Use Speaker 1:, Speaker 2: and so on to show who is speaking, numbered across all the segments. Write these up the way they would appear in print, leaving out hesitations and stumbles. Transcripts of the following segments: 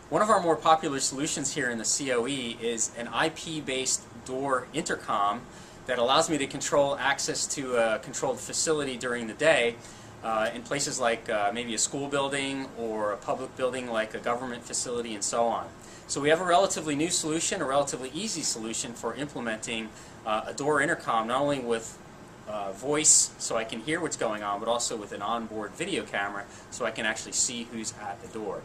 Speaker 1: One of our more popular solutions here in the COE is an IP-based door intercom that allows me to control access to a controlled facility during the day in places like maybe a school building or a public building like a government facility and so on. So we have a relatively new solution, a relatively easy solution for implementing a door intercom, not only with voice so I can hear what's going on, but also with an onboard video camera so I can actually see who's at the door.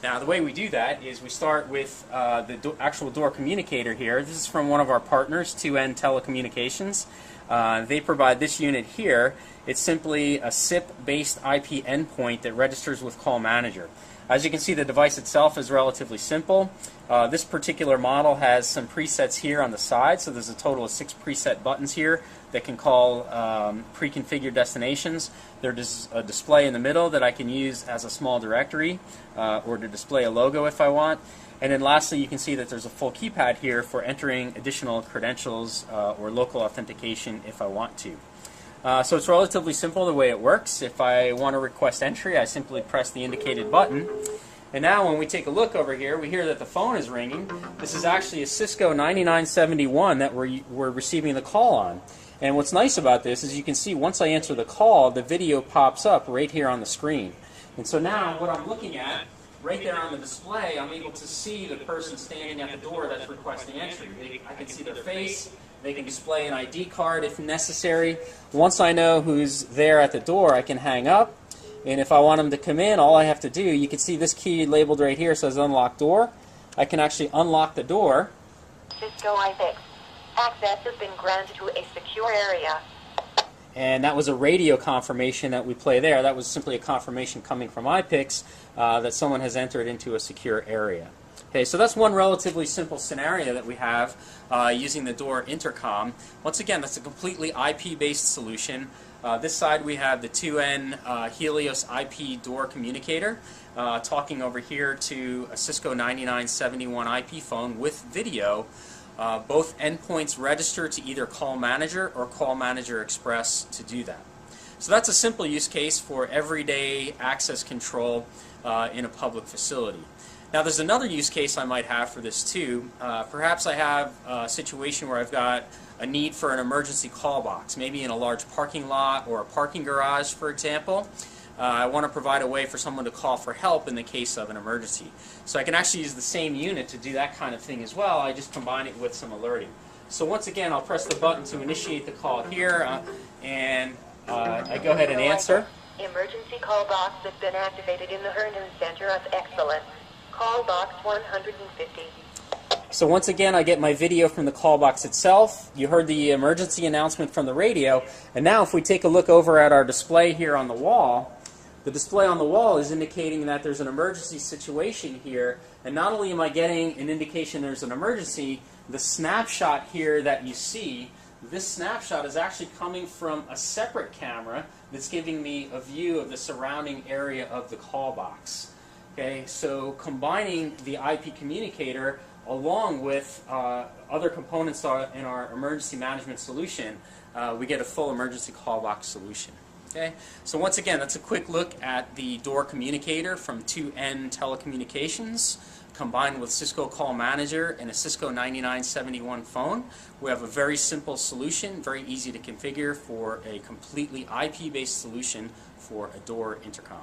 Speaker 1: Now the way we do that is we start with the actual door communicator here. This is from one of our partners, 2N Telecommunications. They provide this unit here. It's simply a SIP-based IP endpoint that registers with Call Manager. As you can see, the device itself is relatively simple. This particular model has some presets here on the side, so there's a total of 6 preset buttons here that can call pre-configured destinations. There's a display in the middle that I can use as a small directory or to display a logo if I want. And then lastly, you can see that there's a full keypad here for entering additional credentials or local authentication if I want to. So it's relatively simple the way it works. If I want to request entry, I simply press the indicated button. And now when we take a look over here, we hear that the phone is ringing. This is actually a Cisco 9971 that we're receiving the call on. And what's nice about this is you can see once I answer the call, the video pops up right here on the screen. And so now what I'm looking at, right there on the display, I'm able to see the person standing at the door that's requesting entry. I can see their face. They can display an ID card if necessary. Once I know who's there at the door, I can hang up. And if I want them to come in, all I have to do, you can see this key labeled right here says unlock door. I can actually unlock the door.
Speaker 2: Cisco IP. Access has been granted to a secure area.
Speaker 1: And that was a radio confirmation that we play there. That was simply a confirmation coming from iPix that someone has entered into a secure area. Okay, so that's one relatively simple scenario that we have using the door intercom. Once again, that's a completely IP-based solution. This side we have the 2N Helios IP door communicator talking over here to a Cisco 9971 IP phone with video. Both endpoints register to either Call Manager or Call Manager Express to do that. So that's a simple use case for everyday access control in a public facility. Now there's another use case I might have for this too. Perhaps I have a situation where I've got a need for an emergency call box, maybe in a large parking lot or a parking garage, for example. I want to provide a way for someone to call for help in the case of an emergency. So I can actually use the same unit to do that kind of thing as well. I just combine it with some alerting. So once again, I'll press the button to initiate the call here, and I go ahead and answer.
Speaker 2: Emergency call box has been activated in the Herndon Center of Excellence. Call box 150.
Speaker 1: So once again, I get my video from the call box itself. You heard the emergency announcement from the radio. And now if we take a look over at our display here on the wall, the display on the wall is indicating that there's an emergency situation here. And not only am I getting an indication there's an emergency, the snapshot here that you see, this snapshot is actually coming from a separate camera that's giving me a view of the surrounding area of the call box. Okay, so combining the IP communicator along with other components in our emergency management solution, we get a full emergency call box solution. Okay, so once again, that's a quick look at the door communicator from 2N Telecommunications combined with Cisco Call Manager and a Cisco 9971 phone. We have a very simple solution, very easy to configure for a completely IP-based solution for a door intercom.